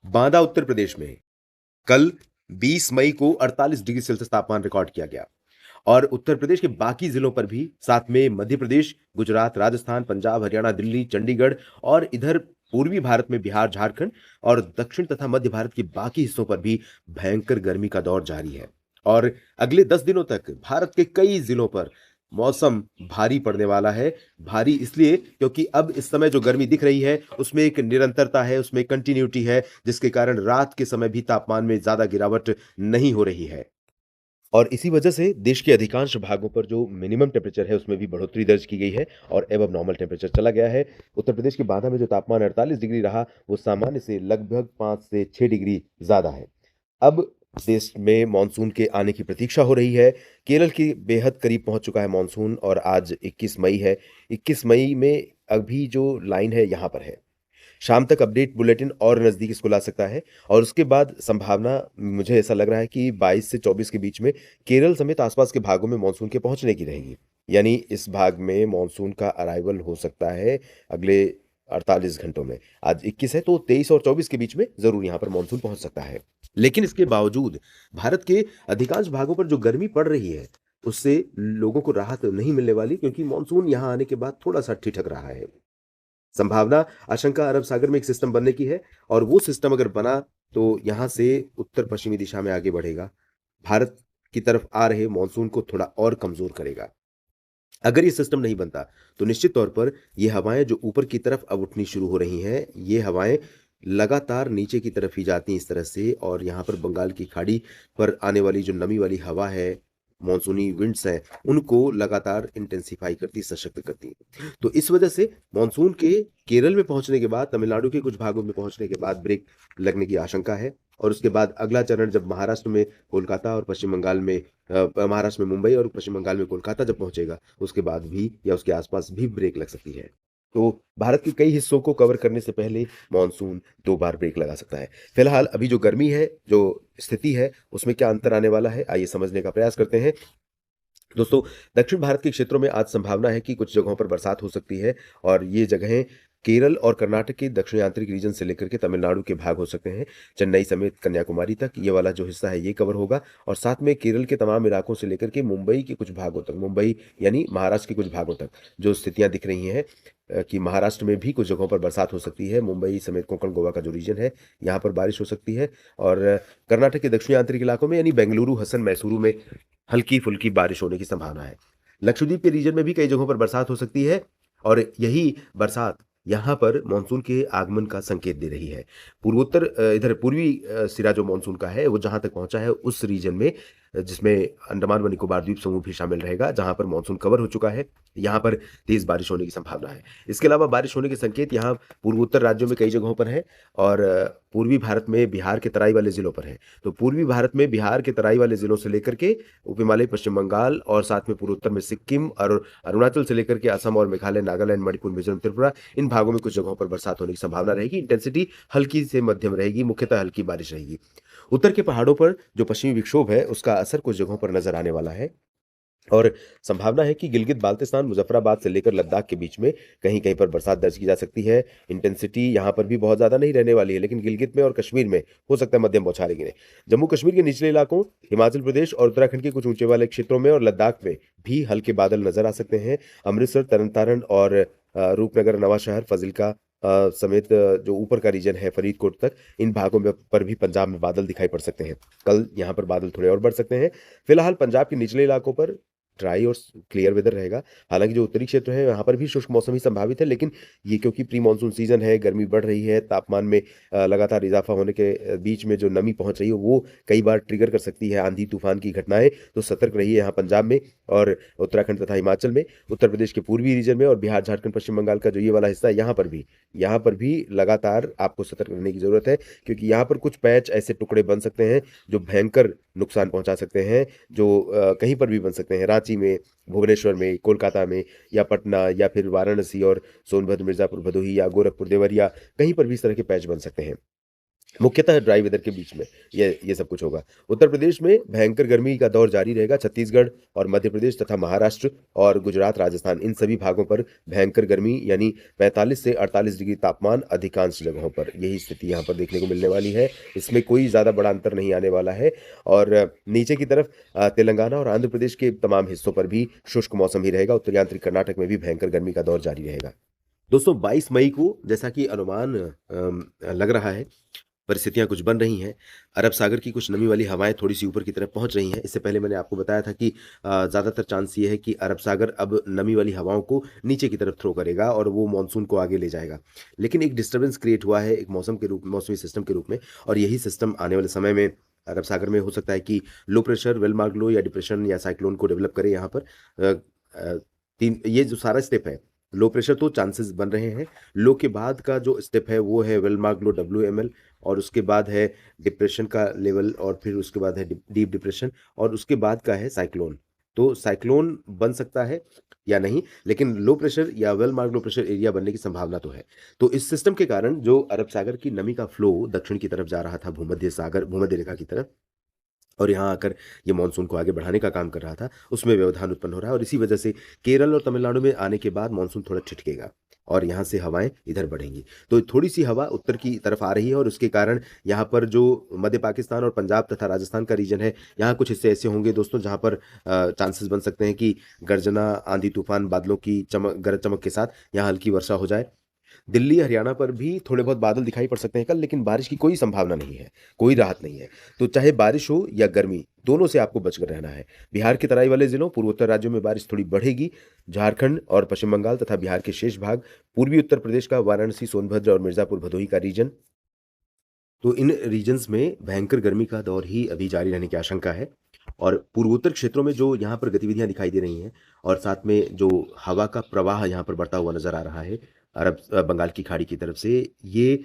बांदा उत्तर प्रदेश में कल 20 मई को 48 डिग्री सेल्सियस तापमान रिकॉर्ड किया गया और उत्तर प्रदेश के बाकी जिलों पर भी, साथ में मध्य प्रदेश, गुजरात, राजस्थान, पंजाब, हरियाणा, दिल्ली, चंडीगढ़ और इधर पूर्वी भारत में बिहार, झारखंड और दक्षिण तथा मध्य भारत के बाकी हिस्सों पर भी भयंकर गर्मी का दौर जारी है। और अगले 10 दिनों तक भारत के कई जिलों पर मौसम भारी पड़ने वाला है। भारी इसलिए क्योंकि अब इस समय जो गर्मी दिख रही है, उसमें एक निरंतरता है, उसमें कंटिन्यूटी है, जिसके कारण रात के समय भी तापमान में ज़्यादा गिरावट नहीं हो रही है। और इसी वजह से देश के अधिकांश भागों पर जो मिनिमम टेम्परेचर है उसमें भी बढ़ोतरी दर्ज की गई है और एबव नॉर्मल टेम्परेचर चला गया है। उत्तर प्रदेश के बांदा में जो तापमान 48 डिग्री रहा, वो सामान्य से लगभग 5 से 6 डिग्री ज़्यादा है। अब देश में मानसून के आने की प्रतीक्षा हो रही है। केरल के बेहद करीब पहुंच चुका है मानसून और आज 21 मई है। 21 मई में अभी जो लाइन है यहाँ पर है। शाम तक अपडेट बुलेटिन और नज़दीक इसको ला सकता है और उसके बाद संभावना मुझे ऐसा लग रहा है कि 22 से 24 के बीच में केरल समेत आसपास के भागों में मानसून के पहुंचने की रहेगी। यानी इस भाग में मानसून का अराइवल हो सकता है अगले 48 घंटों में। आज 21 है तो 23 और 24 के बीच में ज़रूर यहाँ पर मानसून पहुंच सकता है। लेकिन इसके बावजूद भारत के अधिकांश भागों पर जो गर्मी पड़ रही है, उससे लोगों को राहत नहीं मिलने वाली क्योंकि मानसून यहाँ आने के बाद थोड़ा-सा ठिठक रहा है। संभावना आशंका अरब सागर में एक सिस्टम बनने की है और वो सिस्टम अगर बना तो यहाँ से उत्तर पश्चिमी दिशा में आगे बढ़ेगा। भारत की तरफ आ रहे मानसून को थोड़ा और कमजोर करेगा। अगर ये सिस्टम नहीं बनता तो निश्चित तौर पर ये हवाएं जो ऊपर की तरफ अब उठनी शुरू हो रही हैं, ये हवाएं लगातार नीचे की तरफ ही जाती हैं इस तरह से और यहाँ पर बंगाल की खाड़ी पर आने वाली जो नमी वाली हवा है, मानसूनी विंड्स हैं, उनको लगातार इंटेंसिफाई करती, सशक्त करती हैं। तो इस वजह से मानसून के केरल में पहुंचने के बाद, तमिलनाडु के कुछ भागों में पहुंचने के बाद ब्रेक लगने की आशंका है और उसके बाद अगला चरण जब महाराष्ट्र में कोलकाता और पश्चिम बंगाल में महाराष्ट्र में मुंबई और पश्चिम बंगाल में कोलकाता जब पहुंचेगा, उसके बाद भी या उसके आसपास भी ब्रेक लग सकती है। तो भारत के कई हिस्सों को कवर करने से पहले मानसून 2 बार ब्रेक लगा सकता है। फिलहाल अभी जो गर्मी है, जो स्थिति है, उसमें क्या अंतर आने वाला है, आइए समझने का प्रयास करते हैं। दोस्तों, दक्षिण भारत के क्षेत्रों में आज संभावना है कि कुछ जगहों पर बरसात हो सकती है और ये जगहें केरल और कर्नाटक के दक्षिण आंतरिक रीजन से लेकर के तमिलनाडु के भाग हो सकते हैं। चेन्नई समेत कन्याकुमारी तक ये वाला जो हिस्सा है ये कवर होगा और साथ में केरल के तमाम इलाकों से लेकर के मुंबई के कुछ भागों तक, मुंबई यानी महाराष्ट्र के कुछ भागों तक जो स्थितियां दिख रही हैं कि महाराष्ट्र में भी कुछ जगहों पर बरसात हो सकती है। मुंबई समेत कोंकण गोवा का जो रीजन है, यहाँ पर बारिश हो सकती है और कर्नाटक के दक्षिणी आंतरिक इलाकों में यानी बेंगलुरु, हसन, मैसूरू में हल्की-फुल्की बारिश होने की संभावना है। लक्षद्वीप के रीजन में भी कई जगहों पर बरसात हो सकती है और यही बरसात यहाँ पर मानसून के आगमन का संकेत दे रही है। पूर्वोत्तर इधर पूर्वी सिरा जो मानसून का है, वो जहाँ तक पहुँचा है उस रीजन में जिसमें अंडमान व निकोबार द्वीप समूह भी शामिल रहेगा, जहाँ पर मानसून कवर हो चुका है, यहाँ पर तेज़ बारिश होने की संभावना है। इसके अलावा बारिश होने के संकेत यहाँ पूर्वोत्तर राज्यों में कई जगहों पर हैं और पूर्वी भारत में बिहार के तराई वाले ज़िलों पर है। तो पूर्वी भारत में बिहार के तराई वाले ज़िलों से लेकर के उप हिमालय, पश्चिम बंगाल और साथ में पूर्वोत्तर में सिक्किम और अरुणाचल से लेकर के असम और मेघालय, नागालैंड, मणिपुर, मिजोरम, त्रिपुरा, इन भागों में कुछ जगहों पर बरसात होने की संभावना रहेगी। इंटेंसिटी हल्की से मध्यम रहेगी, मुख्यतः हल्की बारिश रहेगी। उत्तर के पहाड़ों पर जो पश्चिमी विक्षोभ है, उसका असर कुछ जगहों पर नज़र आने वाला है और संभावना है कि गिलगित-बाल्तिस्तान, मुज़फ़्फ़राबाद से लेकर लद्दाख के बीच में कहीं-कहीं पर बरसात दर्ज की जा सकती है। इंटेंसिटी यहाँ पर भी बहुत ज़्यादा नहीं रहने वाली है, लेकिन गिलगित में और कश्मीर में हो सकता है मध्यम बौछारें गिरें। जम्मू-कश्मीर के निचले इलाकों, हिमाचल प्रदेश और उत्तराखंड के कुछ ऊँचे वाले क्षेत्रों में और लद्दाख में भी हल्के बादल नज़र आ सकते हैं। अमृतसर, तरन-तारण और रूपनगर, नवां-शहर, फ़ाज़िलका समेत जो ऊपर का रीजन है फरीदकोट तक, इन भागों में पर भी पंजाब में बादल दिखाई पड़ सकते हैं। कल यहाँ पर बादल थोड़े और बढ़ सकते हैं। फिलहाल पंजाब के निचले इलाकों पर ड्राई और क्लियर वेदर रहेगा। हालाँकि जो उत्तरी क्षेत्र है, वहाँ पर भी शुष्क मौसम ही संभावित है, लेकिन ये क्योंकि प्री मानसून सीज़न है, गर्मी बढ़ रही है, तापमान में लगातार इज़ाफ़ा होने के बीच में जो नमी पहुँच रही है, वो कई बार ट्रिगर कर सकती है आंधी-तूफ़ान की घटनाएँ। तो सतर्क रहिए यहाँ पंजाब में और उत्तराखंड तथा हिमाचल में, उत्तर प्रदेश के पूर्वी रीजन में और बिहार, झारखंड, पश्चिम बंगाल का जो ये वाला हिस्सा है, यहाँ पर भी लगातार आपको सतर्क रहने की ज़रूरत है क्योंकि यहाँ पर कुछ पैच ऐसे टुकड़े बन सकते हैं, जो भयंकर नुकसान पहुँचा सकते हैं, जो कहीं पर भी बन सकते हैं। रांची में, भुवनेश्वर में, कोलकाता में या पटना या फिर वाराणसी और सोनभद्र, मिर्ज़ापुर, भदोही या गोरखपुर, देवरिया, कहीं पर भी इस तरह के पैच बन सकते हैं। मुख्यतः ड्राई वेदर के बीच में ये सब कुछ होगा। उत्तर प्रदेश में भयंकर गर्मी का दौर जारी रहेगा। छत्तीसगढ़ और मध्य प्रदेश तथा महाराष्ट्र और गुजरात, राजस्थान इन सभी भागों पर भयंकर गर्मी यानी 45 से 48 डिग्री तापमान अधिकांश जगहों पर, यही स्थिति यहाँ पर देखने को मिलने वाली है। इसमें कोई ज़्यादा बड़ा अंतर नहीं आने वाला है। और नीचे की तरफ तेलंगाना और आंध्र प्रदेश के तमाम हिस्सों पर भी शुष्क मौसम ही रहेगा। उत्तरी आंतरिक कर्नाटक में भी भयंकर गर्मी का दौर जारी रहेगा। दोस्तों 22 मई को जैसा कि अनुमान लग रहा है, परिस्थितियाँ कुछ बन रही हैं। अरब सागर की कुछ नमी वाली हवाएँ थोड़ी-सी ऊपर की तरफ पहुँच रही हैं। इससे पहले मैंने आपको बताया था कि ज़्यादातर चांस ये है कि अरब सागर अब नमी वाली हवाओं को नीचे की तरफ थ्रो करेगा और वो मानसून को आगे ले जाएगा। लेकिन एक डिस्टर्बेंस क्रिएट हुआ है एक मौसमी सिस्टम के रूप में, और यही सिस्टम आने वाले समय में अरब सागर में हो सकता है कि लो प्रेशर, वेल मार्क्ड लो या डिप्रेशन या साइक्लोन को डेवलप करे यहाँ पर। अ अ, 3 ये जो सारा स्टेप है, लो प्रेशर तो चांसेस बन रहे हैं। लो के बाद का जो स्टेप है वो है वेल मार्क्ड लो WML, और उसके बाद है डिप्रेशन का लेवल, और फिर उसके बाद है डीप डिप्रेशन, और उसके बाद का है साइक्लोन। तो साइक्लोन बन सकता है या नहीं, लेकिन लो प्रेशर या well marked low pressure area बनने की संभावना तो है। तो इस सिस्टम के कारण जो अरब सागर की नमी का फ्लो दक्षिण की तरफ जा रहा था, भूमध्य रेखा की तरफ, और यहाँ आकर ये मानसून को आगे बढ़ाने का काम कर रहा था, उसमें व्यवधान उत्पन्न हो रहा है, और इसी वजह से केरल और तमिलनाडु में आने के बाद मानसून थोड़ा ठिठकेगा और यहाँ से हवाएं इधर बढ़ेंगी। तो थोड़ी-सी हवा उत्तर की तरफ आ रही है, और उसके कारण यहाँ पर जो मध्य पाकिस्तान और पंजाब तथा राजस्थान का रीजन है, यहाँ कुछ हिस्से ऐसे होंगे दोस्तों जहाँ पर चांसेस बन सकते हैं कि गर्जना, आंधी-तूफान, बादलों की गरज चमक के साथ यहाँ हल्की वर्षा हो जाए। दिल्ली, हरियाणा पर भी थोड़े बहुत बादल दिखाई पड़ सकते हैं कल, लेकिन बारिश की कोई संभावना नहीं है, कोई राहत नहीं है। तो चाहे बारिश हो या गर्मी, दोनों से आपको बचकर रहना है। बिहार के तराई वाले ज़िलों, पूर्वोत्तर राज्यों में बारिश थोड़ी बढ़ेगी। झारखंड और पश्चिम बंगाल तथा बिहार के शेष भाग, पूर्वी उत्तर प्रदेश का वाराणसी, सोनभद्र और मिर्ज़ापुर, भदोही का रीजन, तो इन रीजन्स में भयंकर गर्मी का दौर ही अभी जारी रहने की आशंका है। और पूर्वोत्तर क्षेत्रों में जो यहाँ पर गतिविधियाँ दिखाई दे रही हैं, और साथ में जो हवा का प्रवाह यहाँ पर बढ़ता हुआ नज़र आ रहा है बंगाल की खाड़ी की तरफ से, ये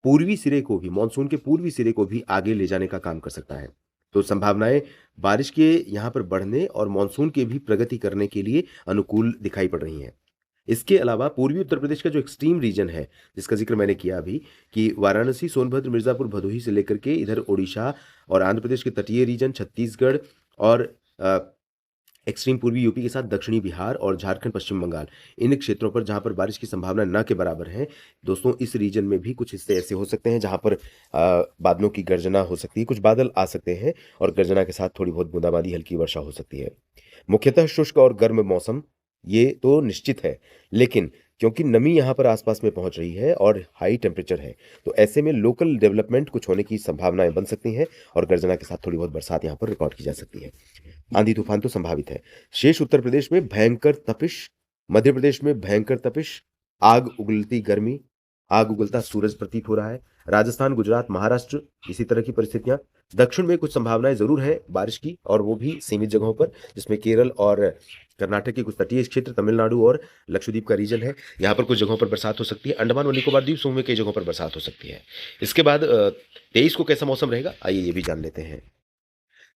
पूर्वी सिरे को भी, मानसून के पूर्वी सिरे को भी आगे ले जाने का काम कर सकता है। तो संभावनाएँ बारिश के यहाँ पर बढ़ने और मानसून के भी प्रगति करने के लिए अनुकूल दिखाई पड़ रही हैं। इसके अलावा पूर्वी उत्तर प्रदेश का जो एक्सट्रीम रीजन है, जिसका ज़िक्र मैंने किया अभी, कि वाराणसी, सोनभद्र, मिर्ज़ापुर, भदोही से लेकर के इधर ओडिशा और आंध्र प्रदेश के तटीय रीजन, छत्तीसगढ़ और अ, एक्सट्रीम पूर्वी यूपी के साथ दक्षिणी बिहार और झारखंड, पश्चिम बंगाल, इन क्षेत्रों पर जहाँ पर बारिश की संभावना न के बराबर है, दोस्तों इस रीजन में भी कुछ हिस्से ऐसे हो सकते हैं जहाँ पर बादलों की गर्जना हो सकती है, कुछ बादल आ सकते हैं और गर्जना के साथ थोड़ी बहुत बूंदाबांदी, हल्की वर्षा हो सकती है। मुख्यतः शुष्क और गर्म मौसम, ये तो निश्चित है, लेकिन क्योंकि नमी यहाँ पर आसपास में पहुँच रही है और हाई टेम्परेचर है, तो ऐसे में लोकल डेवलपमेंट कुछ होने की संभावनाएँ बन सकती हैं, और गर्जना के साथ थोड़ी बहुत बरसात यहाँ पर रिकॉर्ड की जा सकती है। आंधी-तूफान तो संभावित है। शेष उत्तर प्रदेश में भयंकर तपिश, मध्य प्रदेश में भयंकर तपिश, आग उगलती गर्मी, आग उगलता सूरज प्रतीत हो रहा है। राजस्थान, गुजरात, महाराष्ट्र, इसी तरह की परिस्थितियाँ। दक्षिण में कुछ संभावनाएँ ज़रूर हैं बारिश की, और वो भी सीमित जगहों पर, जिसमें केरल और कर्नाटक के कुछ तटीय क्षेत्र, तमिलनाडु और लक्षद्वीप का रीजन है। यहाँ पर कुछ जगहों पर बरसात हो सकती है। अंडमान और निकोबार द्वीप समूह में कई जगहों पर बरसात हो सकती है। इसके बाद 23 को कैसा मौसम रहेगा, आइए ये भी जान लेते हैं।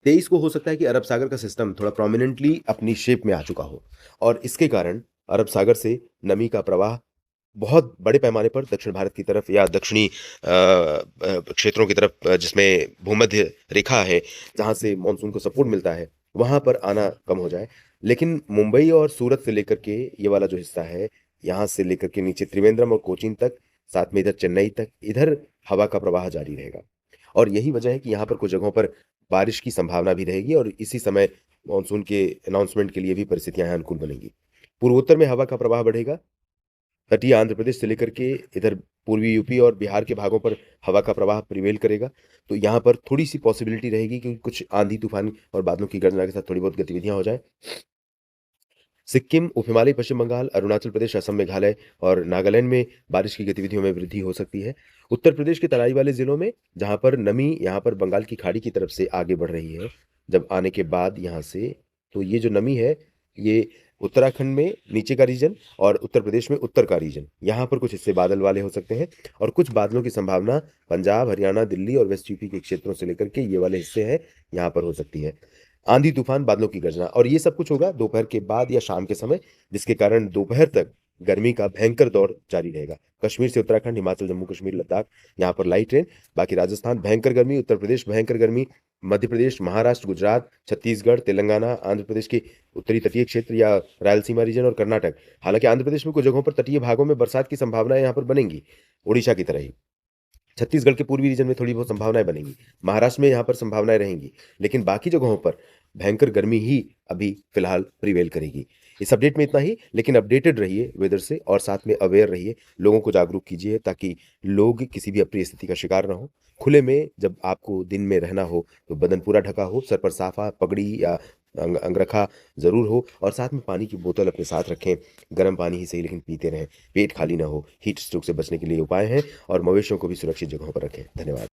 23 को हो सकता है कि अरब सागर का सिस्टम थोड़ा प्रोमिनेंटली अपनी शेप में आ चुका हो, और इसके कारण अरब सागर से नमी का प्रवाह बहुत बड़े पैमाने पर दक्षिण भारत की तरफ या दक्षिणी क्षेत्रों की तरफ, जिसमें भूमध्य रेखा है, जहाँ से मानसून को सपोर्ट मिलता है, वहाँ पर आना कम हो जाए। लेकिन मुंबई और सूरत से लेकर के ये वाला जो हिस्सा है, यहाँ से लेकर के नीचे त्रिवेंद्रम और कोचीन तक, साथ में इधर चेन्नई तक, इधर हवा का प्रवाह जारी रहेगा। और यही वजह है कि यहाँ पर कुछ जगहों पर बारिश की संभावना भी रहेगी, और इसी समय मानसून के अनाउंसमेंट के लिए भी परिस्थितियाँ यहाँ अनुकूल बनेंगी। पूर्वोत्तर में हवा का प्रवाह बढ़ेगा। तटीय आंध्र प्रदेश से लेकर के इधर पूर्वी यूपी और बिहार के भागों पर हवा का प्रवाह प्रिवेल करेगा। तो यहाँ पर थोड़ी-सी पॉसिबिलिटी रहेगी कि कुछ आंधी-तूफान और बादलों की गर्जना के साथ थोड़ी बहुत गतिविधियाँ हो जाएँ। सिक्किम, उप-हिमालय, पश्चिम बंगाल, अरुणाचल प्रदेश, असम, मेघालय और नागालैंड में बारिश की गतिविधियों में वृद्धि हो सकती है। उत्तर प्रदेश के तराई वाले ज़िलों में, जहाँ पर नमी यहाँ पर बंगाल की खाड़ी की तरफ से आगे बढ़ रही है, जब आने के बाद यहाँ से, तो ये जो नमी है, ये उत्तराखंड में नीचे का रीजन और उत्तर प्रदेश में उत्तर का रीजन, यहाँ पर कुछ हिस्से बादल वाले हो सकते हैं, और कुछ बादलों की संभावना पंजाब, हरियाणा, दिल्ली और वेस्ट यूपी के क्षेत्रों से लेकर के ये वाले हिस्से हैं, यहाँ पर हो सकती है। आंधी तूफान, बादलों की गर्जना, और ये सब कुछ होगा दोपहर के बाद या शाम के समय, जिसके कारण दोपहर तक गर्मी का भयंकर दौर जारी रहेगा। कश्मीर से उत्तराखंड, हिमाचल, जम्मू कश्मीर, लद्दाख यहाँ पर लाइट रेन, बाकी राजस्थान भयंकर गर्मी, उत्तर प्रदेश भयंकर गर्मी, मध्य प्रदेश, महाराष्ट्र, गुजरात, छत्तीसगढ़, तेलंगाना, आंध्र प्रदेश के उत्तरी तटीय क्षेत्र या रायलसीमा रीजन और कर्नाटक। हालांकि आंध्र प्रदेश में कुछ जगहों पर तटीय भागों में बरसात की संभावनाएं यहाँ पर बनेंगी, उड़ीसा की तरह ही। छत्तीसगढ़ के पूर्वी रीजन में थोड़ी बहुत संभावनाएं बनेंगी, महाराष्ट्र में यहाँ पर संभावनाएं रहेंगी, लेकिन बाकी जगहों पर भयंकर गर्मी ही अभी फिलहाल प्रिवेल करेगी। इस अपडेट में इतना ही, लेकिन अपडेटेड रहिए वेदर से और साथ में अवेयर रहिए, लोगों को जागरूक कीजिए ताकि लोग किसी भी अप्रिय स्थिति का शिकार ना हो। खुले में जब आपको दिन में रहना हो तो बदन पूरा ढका हो, सर पर साफा, पगड़ी या अंगरखा जरूर हो और साथ में पानी की बोतल अपने साथ रखें। गर्म पानी ही सही लेकिन पीते रहें, पेट खाली ना हो। हीट स्ट्रोक से बचने के लिए उपाय हैं और मवेशियों को भी सुरक्षित जगहों पर रखें। धन्यवाद।